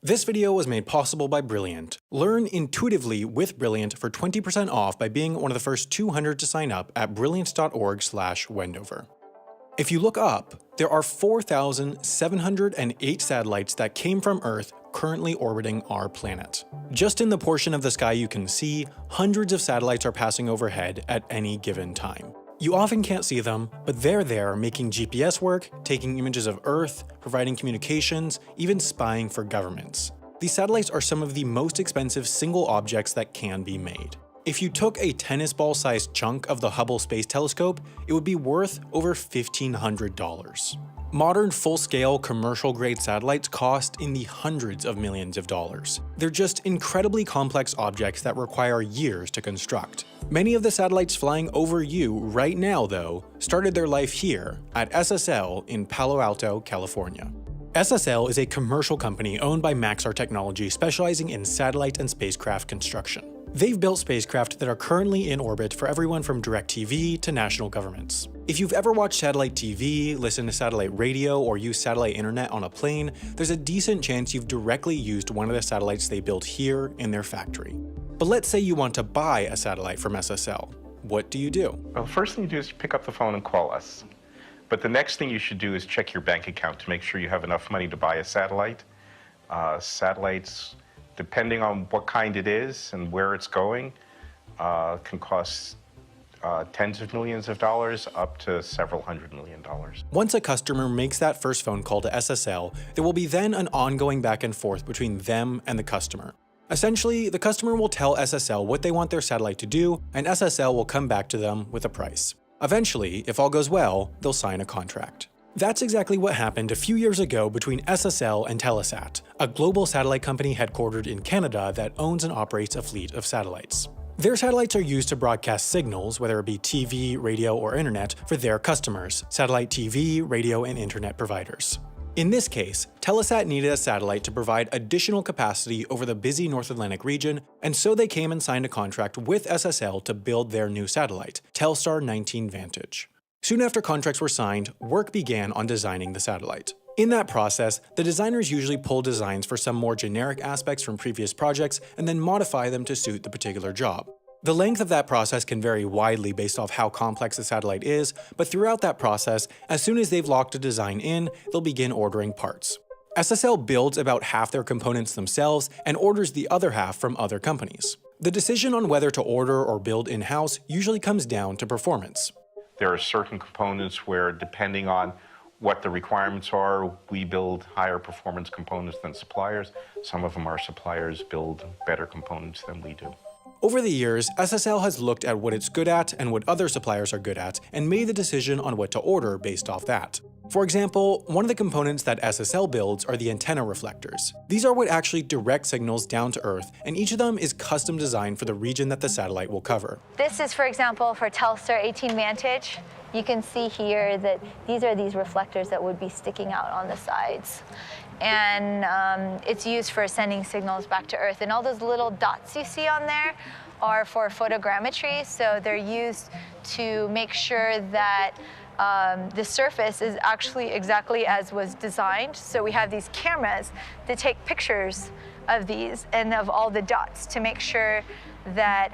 This video was made possible by Brilliant. Learn intuitively with Brilliant for 20% off by being one of the first 200 to sign up at brilliant.org/Wendover. If you look up, there are 4,708 satellites that came from Earth currently orbiting our planet. Just in the portion of the sky you can see, hundreds of satellites are passing overhead at any given time. You often can't see them, but they're there making GPS work, taking images of Earth, providing communications, even spying for governments. These satellites are some of the most expensive single objects that can be made. If you took a tennis ball-sized chunk of the Hubble Space Telescope, it would be worth over $1,500. Modern full-scale commercial-grade satellites cost in the hundreds of millions of dollars. They're just incredibly complex objects that require years to construct. Many of the satellites flying over you right now, though, started their life here at SSL in Palo Alto, California. SSL is a commercial company owned by Maxar Technology specializing in satellite and spacecraft construction. They've built spacecraft that are currently in orbit for everyone from DirecTV to national governments. If you've ever watched satellite TV, listened to satellite radio, or used satellite internet on a plane, there's a decent chance you've directly used one of the satellites they built here in their factory. But let's say you want to buy a satellite from SSL. What do you do? Well, the first thing you do is pick up the phone and call us. But the next thing you should do is check your bank account to make sure you have enough money to buy a satellite. Satellites, depending on what kind it is and where it's going, can cost tens of millions of dollars up to several $100 million. Once a customer makes that first phone call to SSL, there will be then an ongoing back and forth between them and the customer. Essentially, the customer will tell SSL what they want their satellite to do, and SSL will come back to them with a price. Eventually, if all goes well, they'll sign a contract. That's exactly what happened a few years ago between SSL and Telesat, a global satellite company headquartered in Canada that owns and operates a fleet of satellites. Their satellites are used to broadcast signals, whether it be TV, radio, or internet, for their customers, satellite TV, radio, and internet providers. In this case, Telesat needed a satellite to provide additional capacity over the busy North Atlantic region, and so they came and signed a contract with SSL to build their new satellite, Telstar 19 Vantage. Soon after contracts were signed, work began on designing the satellite. In that process, the designers usually pull designs for some more generic aspects from previous projects and then modify them to suit the particular job. The length of that process can vary widely based off how complex the satellite is, but throughout that process, as soon as they've locked a design in, they'll begin ordering parts. SSL builds about half their components themselves and orders the other half from other companies. The decision on whether to order or build in-house usually comes down to performance. There are certain components where, depending on what the requirements are, we build higher performance components than suppliers. Some of them, our suppliers build better components than we do. Over the years, SSL has looked at what it's good at and what other suppliers are good at, and made the decision on what to order based off that. For example, one of the components that SSL builds are the antenna reflectors. These are what actually direct signals down to Earth, and each of them is custom designed for the region that the satellite will cover. This is, for example, for Telstar 18 Vantage. You can see here that these are these reflectors that would be sticking out on the sides. And it's used for sending signals back to Earth. And all those little dots you see on there are for photogrammetry, so they're used to make sure that the surface is actually exactly as was designed. So we have these cameras that take pictures of these and of all the dots to make sure that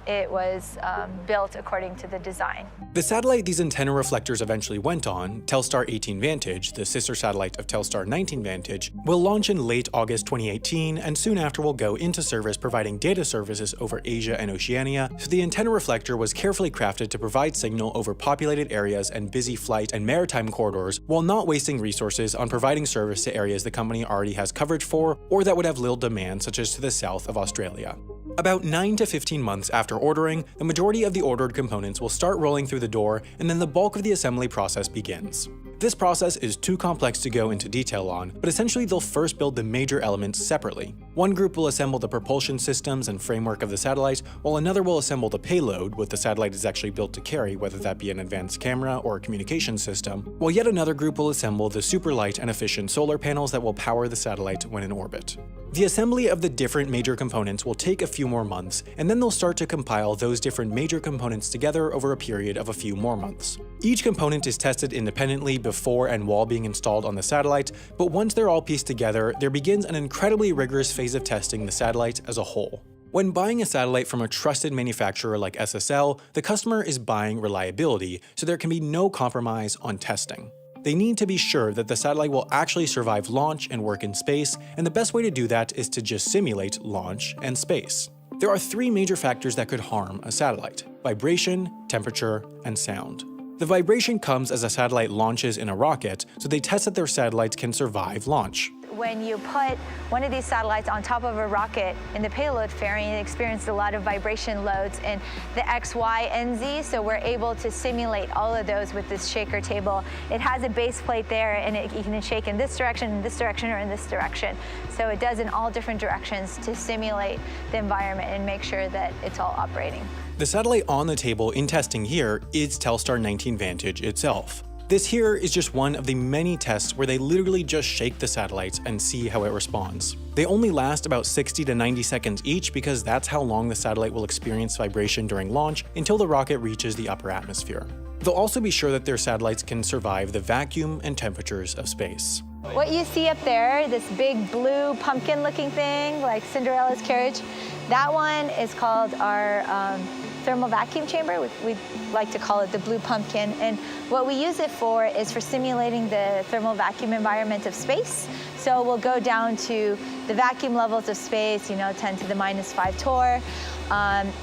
it was built according to the design. The satellite these antenna reflectors eventually went on, Telstar 18 Vantage, the sister satellite of Telstar 19 Vantage, will launch in late August 2018 and soon after will go into service providing data services over Asia and Oceania, so the antenna reflector was carefully crafted to provide signal over populated areas and busy flight and maritime corridors while not wasting resources on providing service to areas the company already has coverage for or that would have little demand, such as to the south of Australia. About 9 to 15 months after ordering, the majority of the ordered components will start rolling through the door, and then the bulk of the assembly process begins. This process is too complex to go into detail on, but essentially they'll first build the major elements separately. One group will assemble the propulsion systems and framework of the satellite, while another will assemble the payload, what the satellite is actually built to carry, whether that be an advanced camera or a communication system, while yet another group will assemble the super light and efficient solar panels that will power the satellite when in orbit. The assembly of the different major components will take a few more months, and then they'll start to compile those different major components together over a period of a few more months. Each component is tested independently before and while being installed on the satellite, but once they're all pieced together, there begins an incredibly rigorous phase of testing the satellite as a whole. When buying a satellite from a trusted manufacturer like SSL, the customer is buying reliability, so there can be no compromise on testing. They need to be sure that the satellite will actually survive launch and work in space, and the best way to do that is to just simulate launch and space. There are three major factors that could harm a satellite: vibration, temperature, and sound. The vibration comes as a satellite launches in a rocket, so they test that their satellites can survive launch. When you put one of these satellites on top of a rocket in the payload fairing, it experienced a lot of vibration loads in the X, Y, and Z, so we're able to simulate all of those with this shaker table. It has a base plate there, and you can shake in this direction, or in this direction. So it does in all different directions to simulate the environment and make sure that it's all operating. The satellite on the table in testing here is Telstar 19 Vantage itself. This here is just one of the many tests where they literally just shake the satellites and see how it responds. They only last about 60 to 90 seconds each because that's how long the satellite will experience vibration during launch until the rocket reaches the upper atmosphere. They'll also be sure that their satellites can survive the vacuum and temperatures of space. What you see up there, this big blue pumpkin-looking thing, like Cinderella's carriage, that one is called our thermal vacuum chamber. We like to call it the blue pumpkin. And what we use it for is for simulating the thermal vacuum environment of space. So we'll go down to the vacuum levels of space, 10 to the -5 torr,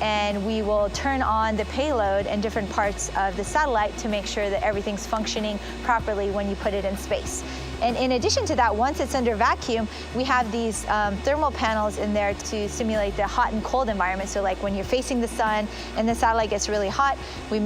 and we will turn on the payload and different parts of the satellite to make sure that everything's functioning properly when you put it in space. And in addition to that, once it's under vacuum, we have these thermal panels in there to simulate the hot and cold environment. So like when you're facing the sun and the satellite gets really hot, we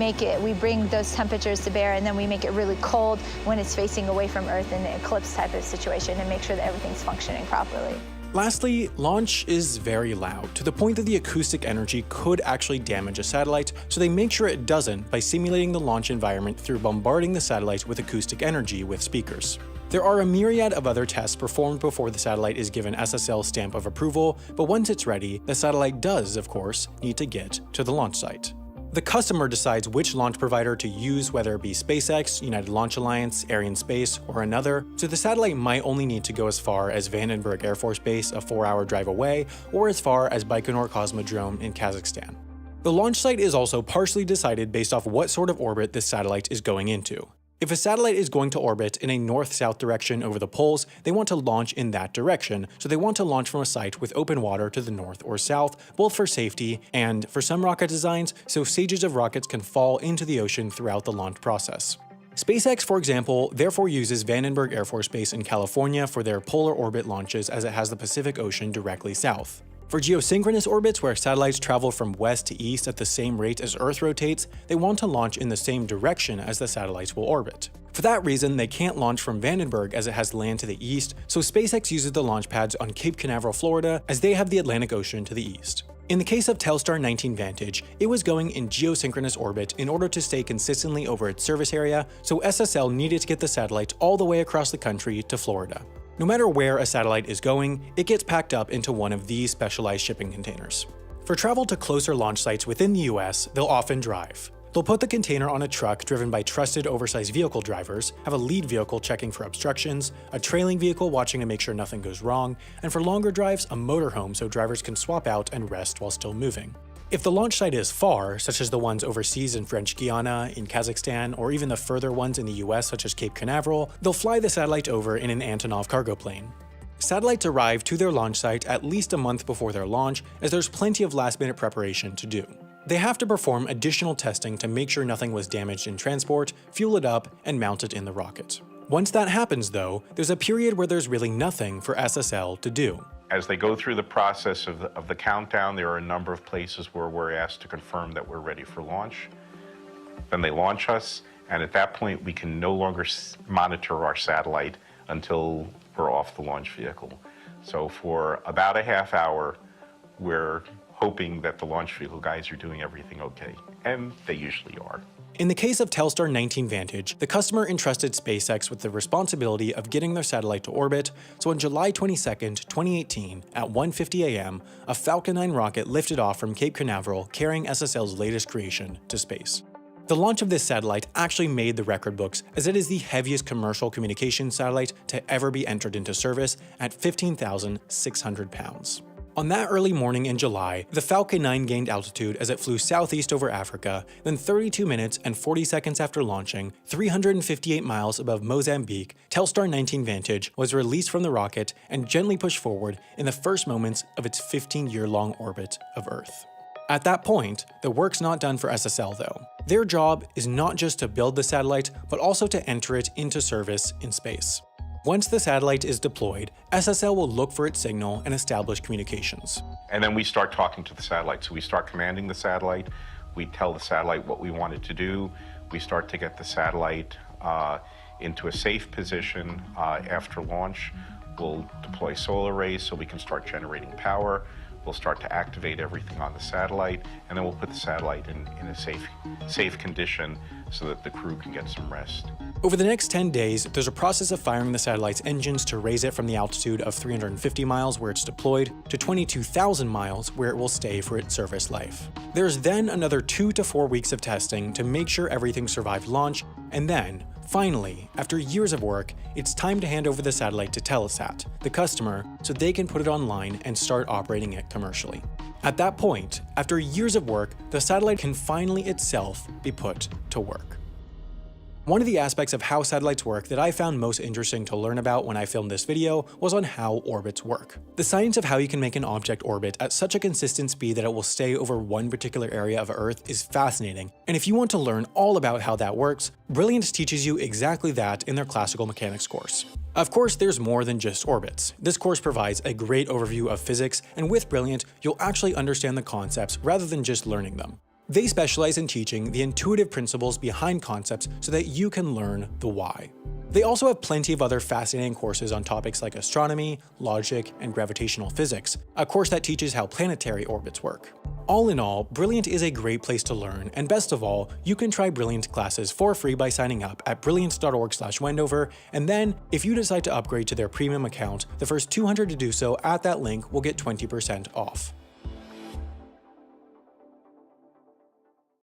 bring those temperatures to bear, and then we make it really cold when it's facing away from Earth in an eclipse type of situation and make sure that everything's functioning properly. Lastly, launch is very loud, to the point that the acoustic energy could actually damage a satellite, so they make sure it doesn't by simulating the launch environment through bombarding the satellite with acoustic energy with speakers. There are a myriad of other tests performed before the satellite is given SSL's stamp of approval, but once it's ready, the satellite does, of course, need to get to the launch site. The customer decides which launch provider to use, whether it be SpaceX, United Launch Alliance, Arianespace, or another, so the satellite might only need to go as far as Vandenberg Air Force Base, a 4-hour drive away, or as far as Baikonur Cosmodrome in Kazakhstan. The launch site is also partially decided based off what sort of orbit this satellite is going into. If a satellite is going to orbit in a north-south direction over the poles, they want to launch in that direction, so they want to launch from a site with open water to the north or south, both for safety and, for some rocket designs, so stages of rockets can fall into the ocean throughout the launch process. SpaceX, for example, therefore uses Vandenberg Air Force Base in California for their polar orbit launches, as it has the Pacific Ocean directly south. For geosynchronous orbits, where satellites travel from west to east at the same rate as Earth rotates, they want to launch in the same direction as the satellites will orbit. For that reason, they can't launch from Vandenberg as it has land to the east, so SpaceX uses the launch pads on Cape Canaveral, Florida, as they have the Atlantic Ocean to the east. In the case of Telstar 19 Vantage, it was going in geosynchronous orbit in order to stay consistently over its service area, so SSL needed to get the satellite all the way across the country to Florida. No matter where a satellite is going, it gets packed up into one of these specialized shipping containers. For travel to closer launch sites within the US, they'll often drive. They'll put the container on a truck driven by trusted oversized vehicle drivers, have a lead vehicle checking for obstructions, a trailing vehicle watching to make sure nothing goes wrong, and for longer drives, a motorhome so drivers can swap out and rest while still moving. If the launch site is far, such as the ones overseas in French Guiana, in Kazakhstan, or even the further ones in the US such as Cape Canaveral, they'll fly the satellite over in an Antonov cargo plane. Satellites arrive to their launch site at least a month before their launch, as there's plenty of last-minute preparation to do. They have to perform additional testing to make sure nothing was damaged in transport, fuel it up, and mount it in the rocket. Once that happens, though, there's a period where there's really nothing for SSL to do. As they go through the process of the countdown, there are a number of places where we're asked to confirm that we're ready for launch. Then they launch us, and at that point, we can no longer monitor our satellite until we're off the launch vehicle. So for about a half hour, we're hoping that the launch vehicle guys are doing everything okay, and they usually are. In the case of Telstar 19 Vantage, the customer entrusted SpaceX with the responsibility of getting their satellite to orbit, so on July 22, 2018, at 1:50 a.m., a Falcon 9 rocket lifted off from Cape Canaveral carrying SSL's latest creation to space. The launch of this satellite actually made the record books, as it is the heaviest commercial communications satellite to ever be entered into service at 15,600 pounds. On that early morning in July, the Falcon 9 gained altitude as it flew southeast over Africa, then 32 minutes and 40 seconds after launching, 358 miles above Mozambique, Telstar 19 Vantage was released from the rocket and gently pushed forward in the first moments of its 15-year-long orbit of Earth. At that point, the work's not done for SSL though. Their job is not just to build the satellite, but also to enter it into service in space. Once the satellite is deployed, SSL will look for its signal and establish communications. And then we start talking to the satellite. So we start commanding the satellite. We tell the satellite what we want it to do. We start to get the satellite into a safe position after launch. We'll deploy solar arrays so we can start generating power. We'll start to activate everything on the satellite, and then we'll put the satellite in a safe condition so that the crew can get some rest. Over the next 10 days, there's a process of firing the satellite's engines to raise it from the altitude of 350 miles where it's deployed to 22,000 miles where it will stay for its service life. There's then another 2 to 4 weeks of testing to make sure everything survived launch, and then, finally, after years of work, it's time to hand over the satellite to Telesat, the customer, so they can put it online and start operating it commercially. At that point, after years of work, the satellite can finally itself be put to work. One of the aspects of how satellites work that I found most interesting to learn about when I filmed this video was on how orbits work. The science of how you can make an object orbit at such a consistent speed that it will stay over one particular area of Earth is fascinating, and if you want to learn all about how that works, Brilliant teaches you exactly that in their classical mechanics course. Of course, there's more than just orbits. This course provides a great overview of physics, and with Brilliant, you'll actually understand the concepts rather than just learning them. They specialize in teaching the intuitive principles behind concepts so that you can learn the why. They also have plenty of other fascinating courses on topics like astronomy, logic, and gravitational physics, a course that teaches how planetary orbits work. All in all, Brilliant is a great place to learn, and best of all, you can try Brilliant classes for free by signing up at brilliant.org/Wendover, and then, if you decide to upgrade to their premium account, the first 200 to do so at that link will get 20% off.